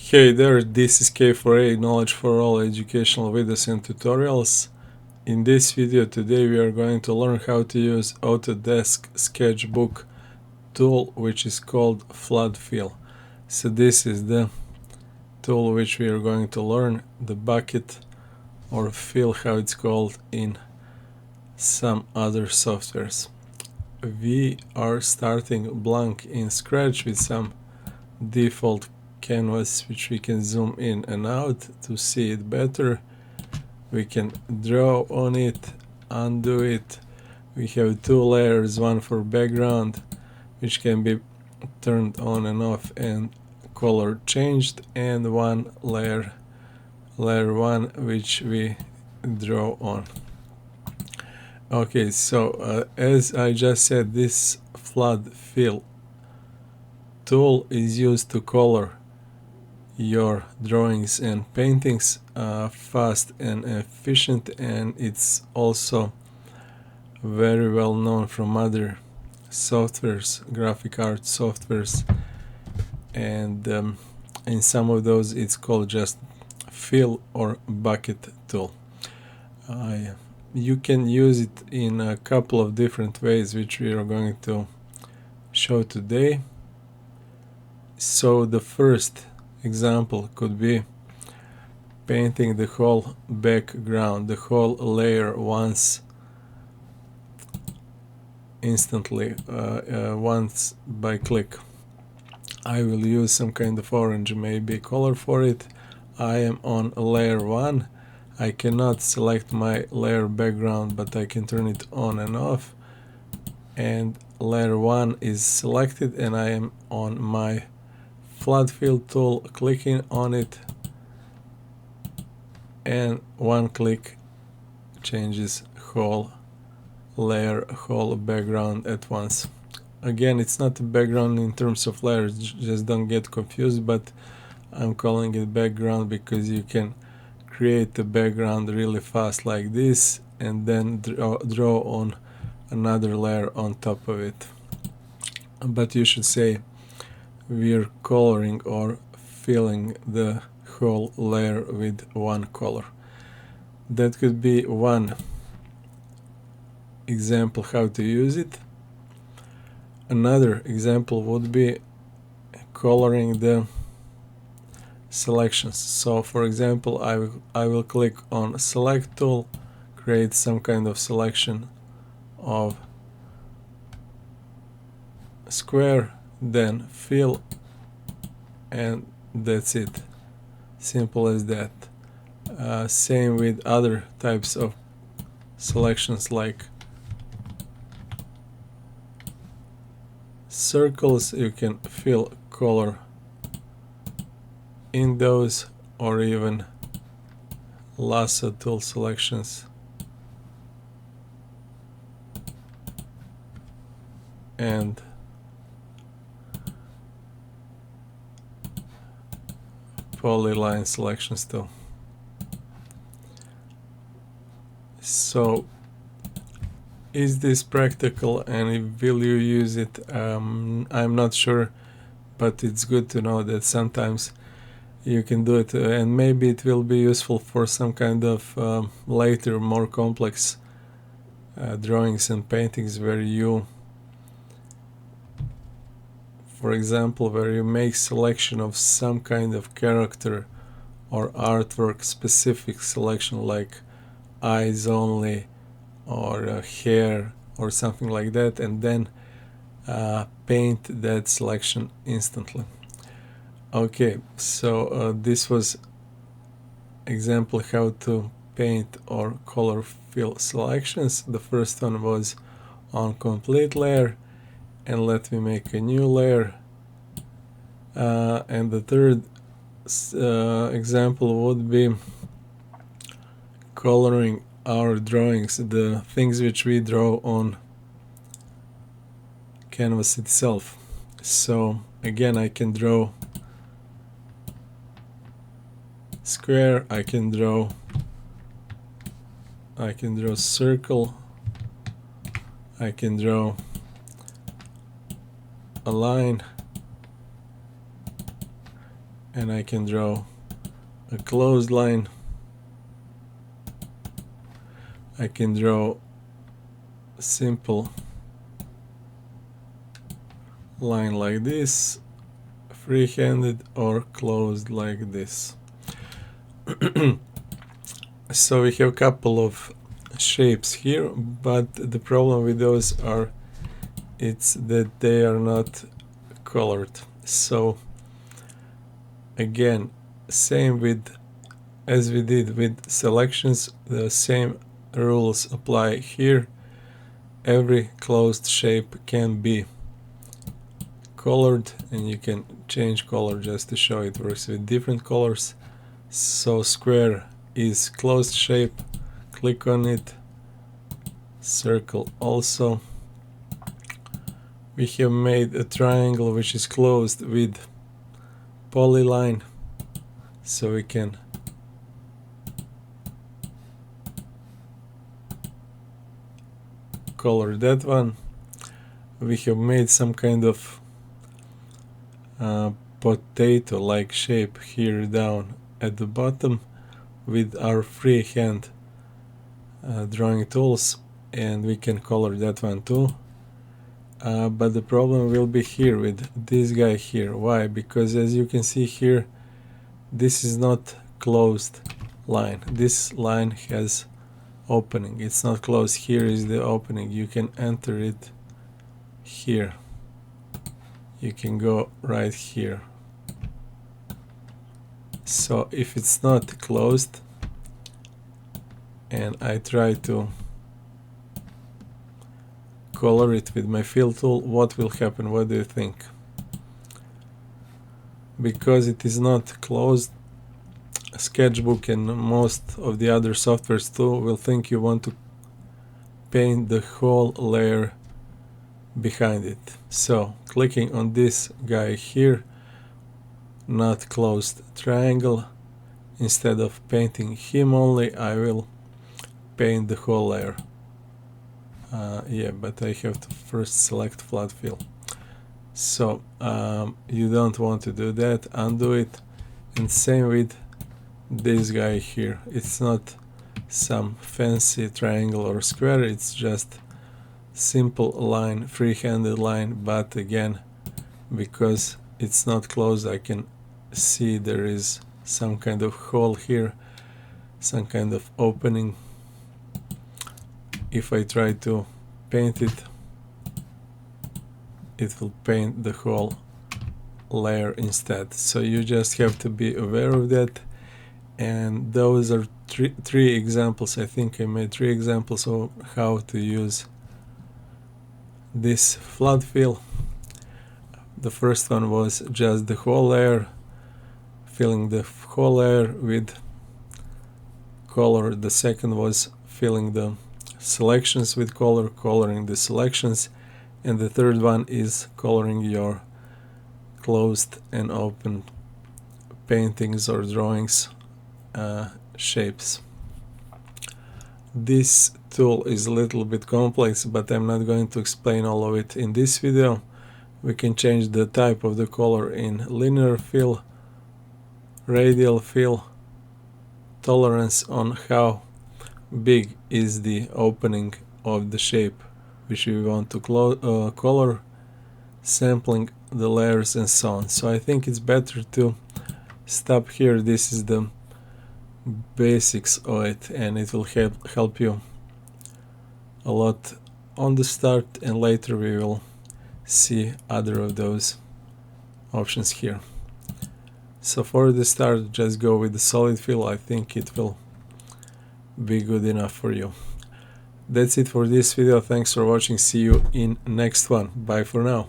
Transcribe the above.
Hey there, this is K4A, Knowledge for All educational videos and tutorials. In this video today we are going to learn how to use Autodesk SketchBook tool, which is called Flood Fill. So this is the tool which we are going to learn, the bucket or fill, how it's called in some other softwares. We are starting blank in Scratch with some default canvas which we can zoom in and out to see it better. We can draw on it, undo it. We have two layers, one for background which can be turned on and off and color changed, and one layer 1, which we draw on. Okay, so as I just said, this flood fill tool is used to color your drawings and paintings fast and efficient, and it's also very well known from other softwares, graphic art softwares, and in some of those it's called just fill or bucket tool. You can use it in a couple of different ways which we are going to show today. So the first example could be painting the whole background, the whole layer once instantly, once by click. I will use some kind of orange maybe color for it. I am on layer 1. I cannot select my layer background, but I can turn it on and off, and layer 1 is selected and I am on my flood fill tool, clicking on it, and one click changes whole layer, whole background at once. Again, it's not a background in terms of layers, just don't get confused, but I'm calling it background because you can create the background really fast like this and then draw on another layer on top of it. But you should say we're coloring or filling the whole layer with one color. That could be one example how to use it. Another example would be coloring the selections. So for example, I will click on select tool, create some kind of selection of square, then fill, and that's it. Simple as that. Same with other types of selections like circles. You can fill color in those, or even lasso tool selections, and polyline selections too. So is this practical and will you use it? I'm not sure, but it's good to know that sometimes you can do it, and maybe it will be useful for some kind of later more complex drawings and paintings where you, for example, where you make selection of some kind of character or artwork, specific selection like eyes only or hair or something like that, and then paint that selection instantly. Okay, so this was example how to paint or color fill selections. The first one was on complete layer, and let me make a new layer, and the third example would be coloring our drawings, the things which we draw on canvas itself. So again, I can draw square, I can draw circle, I can draw a line, and I can draw a closed line. I can draw a simple line like this, free-handed, or closed like this. So we have a couple of shapes here, but the problem with those are it's that they are not colored. So again, same with as we did with selections, the same rules apply here. Every closed shape can be colored, and you can change color just to show it works with different colors. So square is closed shape, click on it. Circle also. We have made a triangle which is closed with polyline, so we can color that one. We have made some kind of potato-like shape here down at the bottom with our freehand drawing tools, and we can color that one too. But the problem will be here with this guy here. Why? Because as you can see here, this is not closed line. This line has opening. It's not closed. Here is the opening. You can enter it here. You can go right here. So if it's not closed and I try to color it with my fill tool, what will happen? What do you think? Because it is not closed, SketchBook and most of the other softwares too will think you want to paint the whole layer behind it. So clicking on this guy here, not closed triangle, instead of painting him only, I will paint the whole layer. Yeah, but I have to first select flat fill. So you don't want to do that, undo it. And same with this guy here. It's not some fancy triangle or square, it's just simple line, free-handed line, but again, because it's not closed, I can see there is some kind of hole here, some kind of opening. If I try to paint it, it will paint the whole layer instead. So you just have to be aware of that. And those are three examples. I think I made 3 examples of how to use this flat fill. The first one was just the whole layer, filling the whole layer with color. The second was filling the selections with color, coloring the selections. And the third one is coloring your closed and open paintings or drawings shapes. This tool is a little bit complex, but I'm not going to explain all of it in this video. We can change the type of the color in linear fill, radial fill, tolerance on how big is the opening of the shape which we want to color, sampling the layers, and so on. So I think it's better to stop here. This is the basics of it, and it will help you a lot on the start, and later we will see other of those options here. So for the start, just go with the solid fill. I think it will be good enough for you. That's it for this video. Thanks for watching. See you in next one. Bye for now.